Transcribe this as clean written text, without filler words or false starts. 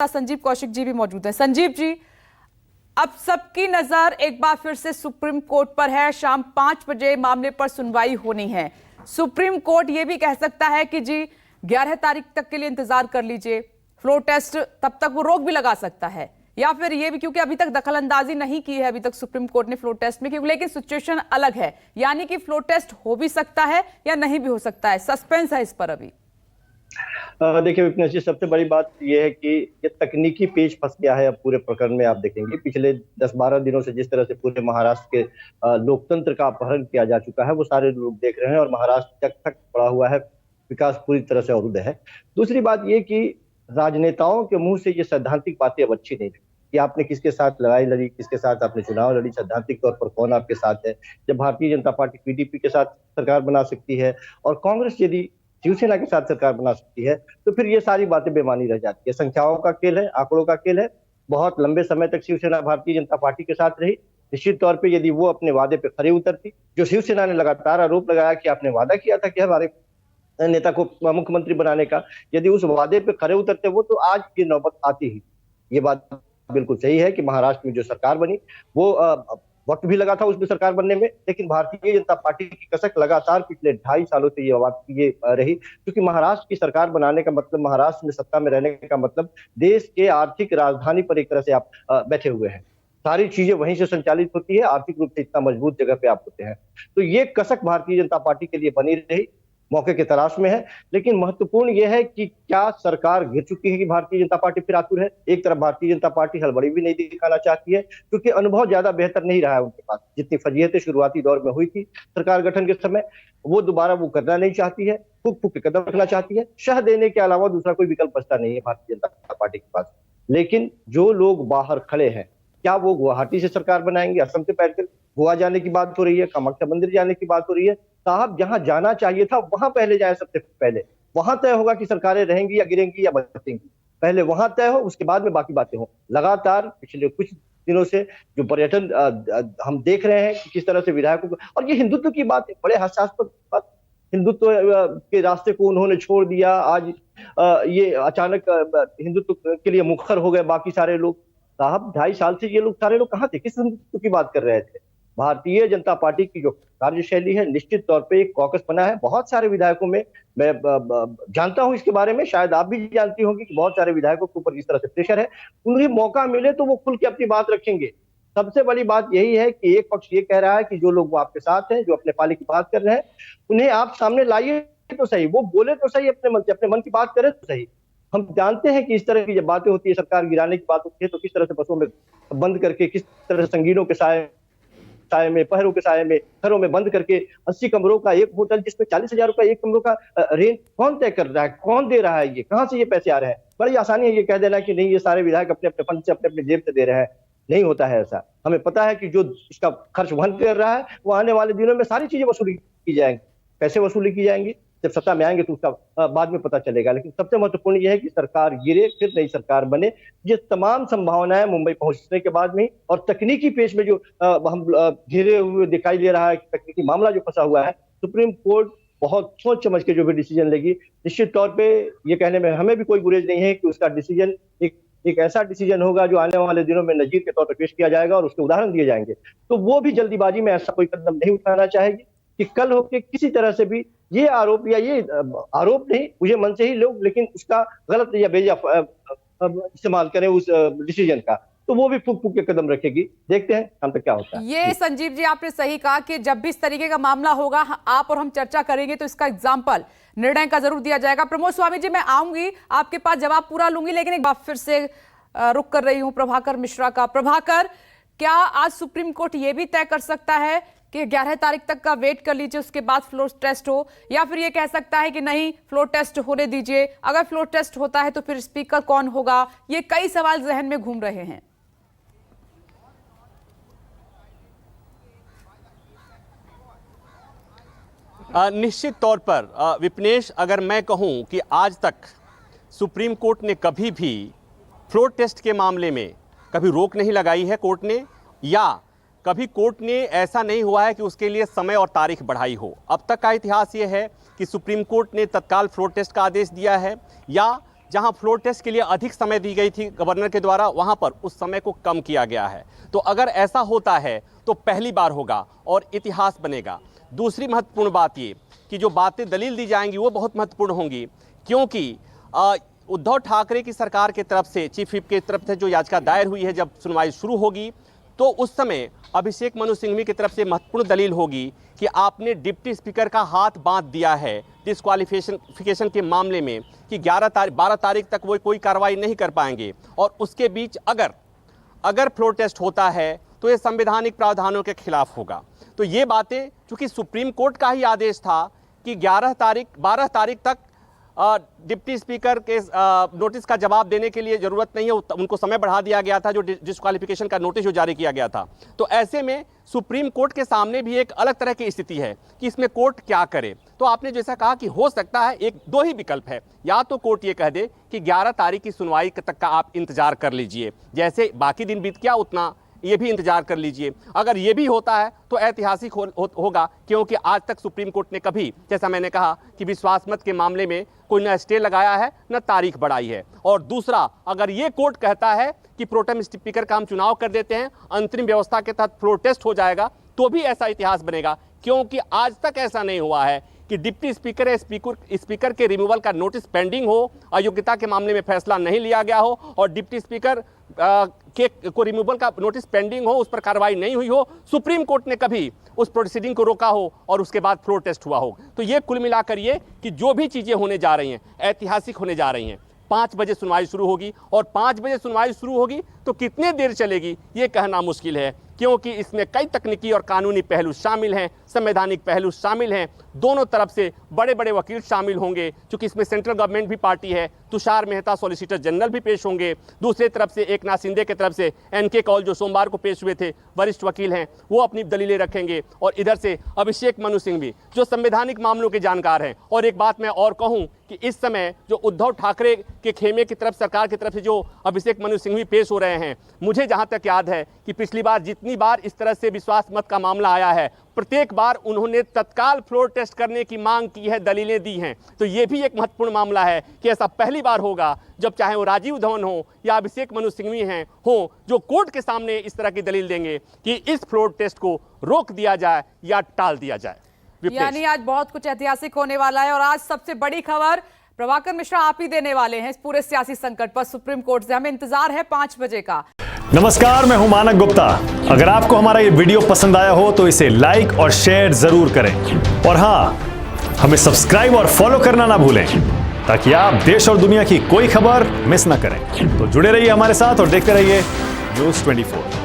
संजीव कौशिक जी भी मौजूद हैं। संजीव जी, अब सबकी नजर एक बार फिर से सुप्रीम कोर्ट पर है। शाम 5 बजे मामले पर सुनवाई होनी है। सुप्रीम कोर्ट यह भी कह सकता है कि जी 11 तारीख तक के लिए इंतजार कर लीजिए, फ्लोर टेस्ट तब तक वो रोक भी लगा सकता है, या फिर ये भी क्योंकि अभी तक दखल अंदाजी नहीं की है अभी तक सुप्रीम कोर्ट ने फ्लोर टेस्ट में, क्योंकि लेकिन सिचुएशन अलग है, यानी कि फ्लोर टेस्ट हो भी सकता है या नहीं भी हो सकता है। सस्पेंस है इस पर अभी। देखिए विपिन जी, सबसे बड़ी बात यह है कि ये तकनीकी पेच फंस गया है। अब पूरे प्रकरण में आप देखेंगे पिछले 10-12 दिनों से जिस तरह से पूरे महाराष्ट्र के लोकतंत्र का अपहरण किया जा चुका है, वो सारे लोग देख रहे हैं और महाराष्ट्र तक पड़ा हुआ है, विकास पूरी तरह से अवरुद्ध है। दूसरी बात ये कि राजनेताओं के मुंह से ये सैद्धांतिक बातें अब अच्छी नहीं लगती कि आपने किसके साथ लड़ाई लड़ी, किसके साथ आपने चुनाव लड़ी, सैद्धांतिक तौर पर कौन आपके साथ है। जब भारतीय जनता पार्टी पीडीपी के साथ सरकार बना सकती है और कांग्रेस यदि शिवसेना के साथ सरकार बना सकती है, तो फिर ये सारी बातें बेमानी रह जाती है। संख्याओं का खेल है, आंकड़ों का खेल है। बहुत लंबे समय तक शिवसेना भारतीय जनता पार्टी के साथ रही। निश्चित तौर पे यदि वो अपने वादे पे खरे उतरती, जो शिवसेना ने लगातार आरोप लगाया कि आपने वादा किया था कि हमारे नेता को मुख्यमंत्री बनाने का, यदि उस वादे पे खरे उतरते वो, तो आज ये नौबत आती ही। ये बात बिल्कुल सही है कि महाराष्ट्र में जो सरकार बनी वो वक्त भी लगा था उसमें सरकार बनने में, लेकिन भारतीय जनता पार्टी की कसक लगातार पिछले 2.5 सालों से ये रही, क्योंकि महाराष्ट्र की सरकार बनाने का मतलब, महाराष्ट्र में सत्ता में रहने का मतलब देश के आर्थिक राजधानी पर एक तरह से आप बैठे हुए हैं। सारी चीजें वहीं से संचालित होती है, आर्थिक रूप से इतना मजबूत जगह पे आप होते हैं। तो ये कसक भारतीय जनता पार्टी के लिए बनी रही, मौके की तलाश में है। लेकिन महत्वपूर्ण यह है कि क्या सरकार गिर चुकी है कि भारतीय जनता पार्टी फिर आतुर है। एक तरफ भारतीय जनता पार्टी हड़बड़ी भी नहीं दिखाना चाहती है, क्योंकि अनुभव ज्यादा बेहतर नहीं रहा है उनके पास। जितनी फजीहतें शुरुआती दौर में हुई थी सरकार गठन के समय, वो दोबारा वो करना नहीं चाहती है। फूक फूक के कदम रखना चाहती है। शह देने के अलावा दूसरा कोई विकल्प बचता नहीं है भारतीय जनता पार्टी के पास। लेकिन जो लोग बाहर खड़े हैं, क्या वो गुवाहाटी से सरकार बनाएंगे, असम से बैठकर? गोवा जाने की बात हो रही है, कामाख्या मंदिर जाने की बात हो रही है। साहब, जहां जाना चाहिए था वहां पहले जाए। सबसे पहले वहां तय होगा कि सरकारें रहेंगी या गिरेंगी या बचेंगी। पहले वहां तय हो, उसके बाद में बाकी बातें हो। लगातार पिछले कुछ दिनों से जो पर्यटन हम देख रहे हैं कि किस तरह से विधायकों को, और ये हिंदुत्व की बात है, बड़े हास्यास्पद बात, हिंदुत्व के रास्ते को उन्होंने छोड़ दिया। आज ये अचानक हिंदुत्व के लिए मुखर हो गए बाकी सारे लोग। साहब, 2.5 साल से ये लोग सारे लोग कहाँ थे? किस हिंदुत्व की बात कर रहे थे? भारतीय जनता पार्टी की जो कार्यशैली है, निश्चित तौर पे एक कॉकस बना है। बहुत सारे विधायकों में मैं जानता हूं इसके बारे में, शायद आप भी जानती होंगी कि बहुत सारे विधायकों के ऊपर इस तरह से प्रेशर है। उन्हें मौका मिले तो वो खुल के अपनी बात रखेंगे। सबसे बड़ी बात यही है कि एक पक्ष ये कह रहा है कि जो लोग वो आपके साथ हैं, जो अपने पाले की बात कर रहे हैं, उन्हें आप सामने लाइए तो सही, वो बोले तो सही, अपने मन की बात करे तो सही। हम जानते हैं कि इस तरह की जब बातें होती है, सरकार गिराने की बात होती है, तो किस तरह से बसों में बंद करके, किस तरह से संगीनों के साए में, पहरों के साए में, घरों में बंद करके 80 कमरों का एक होटल जिसमें 40,000 रुपए एक कमरों का रेंट कौन तय कर रहा है? कौन दे रहा है? ये कहां से ये पैसे आ रहे हैं? बड़ी आसानी है ये कह देना कि नहीं, ये सारे विधायक अपने अपने फंड से, अपने अपने जेब से दे रहे हैं। नहीं होता है ऐसा। हमें पता है कि जो इसका खर्च वहन कर रहा है, वो आने वाले दिनों में सारी चीजें वसूली की जाएंगी, पैसे वसूली की जाएंगी। जब सत्ता में आएंगे तो उसका बाद में पता चलेगा। लेकिन सबसे महत्वपूर्ण यह है कि सरकार गिरे, फिर नई सरकार बने। ये तमाम संभावनाएं मुंबई पहुंचने के बाद में, और तकनीकी पेश में जो हम घिरे हुए दिखाई दे रहा है, तकनीकी मामला जो फंसा हुआ है, सुप्रीम कोर्ट बहुत सोच समझ के जो भी डिसीजन लेगी, निश्चित तौर पे ये कहने में हमें भी कोई गुरेज नहीं है कि उसका डिसीजन एक ऐसा डिसीजन होगा जो आने वाले दिनों में नजीर के तौर पर पेश किया जाएगा और उसके उदाहरण दिए जाएंगे। तो वो भी जल्दीबाजी में ऐसा कोई कदम नहीं उठाना चाहेगी कि कल होके किसी तरह से भी ये आरोप, या ये आरोप नहीं, मुझे मन से ही लोग, लेकिन उसका गलत या बेजा इस्तेमाल करें उस डिसीजन का, तो वो भी फूक फूक के कदम रखेगी। देखते हैं हम तक क्या होता है। ये संजीव जी, आपने सही कहा कि जब भी इस तरीके का मामला होगा, आप और हम चर्चा करेंगे तो इसका एग्जाम्पल, निर्णय का जरूर दिया जाएगा। प्रमोद स्वामी जी, मैं आऊंगी आपके पास, जवाब पूरा लूंगी, लेकिन एक बार फिर से रुक कर रही हूं प्रभाकर मिश्रा का। प्रभाकर, क्या आज सुप्रीम कोर्ट ये भी तय कर सकता है कि 11 तारीख तक का वेट कर लीजिए, उसके बाद फ्लोर टेस्ट हो, या फिर ये कह सकता है कि नहीं, फ्लोर टेस्ट होने दीजिए? अगर फ्लोर टेस्ट होता है तो फिर स्पीकर कौन होगा? ये कई सवाल जहन में घूम रहे हैं। निश्चित तौर पर विपनेश, अगर मैं कहूं कि आज तक सुप्रीम कोर्ट ने कभी भी फ्लोर टेस्ट के मामले में कभी रोक नहीं लगाई है कोर्ट ने, या कभी कोर्ट ने ऐसा नहीं हुआ है कि उसके लिए समय और तारीख बढ़ाई हो। अब तक का इतिहास ये है कि सुप्रीम कोर्ट ने तत्काल फ्लोर टेस्ट का आदेश दिया है, या जहां फ्लोर टेस्ट के लिए अधिक समय दी गई थी गवर्नर के द्वारा, वहां पर उस समय को कम किया गया है। तो अगर ऐसा होता है तो पहली बार होगा और इतिहास बनेगा। दूसरी महत्वपूर्ण बात ये कि जो बातें दलील दी जाएंगी वो बहुत महत्वपूर्ण होंगी, क्योंकि उद्धव ठाकरे की सरकार की तरफ से, चीफ व्हिप की तरफ से जो याचिका दायर हुई है, जब सुनवाई शुरू होगी तो उस समय अभिषेक मनु सिंघवी की तरफ से महत्वपूर्ण दलील होगी कि आपने डिप्टी स्पीकर का हाथ बांध दिया है डिस्क्वालिफिकेशन के मामले में, कि 12 तारीख तक वो कोई कार्रवाई नहीं कर पाएंगे, और उसके बीच अगर फ्लोर टेस्ट होता है तो ये संवैधानिक प्रावधानों के खिलाफ होगा। तो ये बातें, चूंकि सुप्रीम कोर्ट का ही आदेश था कि 12 तारीख तक डिप्टी स्पीकर के नोटिस का जवाब देने के लिए ज़रूरत नहीं है, उनको समय बढ़ा दिया गया था, जो डिस्क्वालिफिकेशन का नोटिस जो जारी किया गया था। तो ऐसे में सुप्रीम कोर्ट के सामने भी एक अलग तरह की स्थिति है कि इसमें कोर्ट क्या करे। तो आपने जैसा कहा कि हो सकता है दो ही विकल्प है, या तो कोर्ट ये कह दे कि 11 तारीख की सुनवाई तक का आप इंतजार कर लीजिए, जैसे बाकी दिन बीत गया उतना ये भी इंतजार कर लीजिए। अगर ये भी होता है तो ऐतिहासिक होगा, क्योंकि आज तक सुप्रीम कोर्ट ने कभी, जैसा मैंने कहा, कि विश्वास मत के मामले में कोई न स्टे लगाया है न तारीख बढ़ाई है। और दूसरा, अगर ये कोर्ट कहता है कि प्रोटेम स्पीकर का हम चुनाव कर देते हैं, अंतरिम व्यवस्था के तहत फ्लोर टेस्ट हो जाएगा, तो भी ऐसा इतिहास बनेगा, क्योंकि आज तक ऐसा नहीं हुआ है कि डिप्टी स्पीकर या स्पीकर के रिमूवल का नोटिस पेंडिंग हो, अयोग्यता के मामले में फैसला नहीं लिया गया हो, और डिप्टी स्पीकर को रिमूवल का नोटिस पेंडिंग हो, उस पर कार्रवाई नहीं हुई हो, सुप्रीम कोर्ट ने कभी उस प्रोसीडिंग को रोका हो और उसके बाद फ्लोर टेस्ट हुआ हो। तो ये कुल मिलाकर ये कि जो भी चीज़ें होने जा रही हैं ऐतिहासिक होने जा रही हैं। 5 बजे सुनवाई शुरू होगी, और 5 बजे सुनवाई शुरू होगी तो कितने देर चलेगी ये कहना मुश्किल है, क्योंकि इसमें कई तकनीकी और कानूनी पहलू शामिल हैं, संवैधानिक पहलू शामिल हैं, दोनों तरफ से बड़े बड़े वकील शामिल होंगे, क्योंकि इसमें सेंट्रल गवर्नमेंट भी पार्टी है, तुषार मेहता सॉलिसिटर जनरल भी पेश होंगे, दूसरी तरफ से एकनाथ शिंदे की तरफ से एनके कौल जो सोमवार को पेश हुए थे, वरिष्ठ वकील हैं, वो अपनी दलीलें रखेंगे, और इधर से अभिषेक मनु सिंघवी जो संवैधानिक मामलों के जानकार हैं। और एक बात मैं और कहूँ कि इस समय जो उद्धव ठाकरे के खेमे की तरफ, सरकार की तरफ से जो अभिषेक मनु सिंघवी पेश हो रहे हैं, मुझे जहाँ तक याद है कि पिछली बार जितनी बार इस तरह से विश्वास मत का मामला आया है, प्रत्येक बार उन्होंने तत्काल फ्लोर टेस्ट करने की मांग की है, दलीलें दी हैं। तो ये भी एक महत्वपूर्ण मामला है कि ऐसा पहली बार होगा जब चाहे वो राजीव धवन हो या अभिषेक मनु सिंघवी हो, जो कोर्ट के सामने इस तरह की दलील देंगे कि इस फ्लोर टेस्ट को रोक दिया जाए या टाल दिया जाए। यानी आज बहुत कुछ ऐतिहासिक होने वाला है। और आज सबसे बड़ी खबर प्रभाकर मिश्रा आप ही देने वाले हैं इस पूरे सियासी संकट पर सुप्रीम कोर्ट से। हमें इंतजार है 5 बजे का। नमस्कार, मैं हूं मानक गुप्ता। अगर आपको हमारा ये वीडियो पसंद आया हो तो इसे लाइक और शेयर जरूर करें, और हां, हमें सब्सक्राइब और फॉलो करना ना भूलें, ताकि आप देश और दुनिया की कोई खबर मिस ना करें। तो जुड़े रहिए हमारे साथ और देखते रहिए न्यूज़ 24।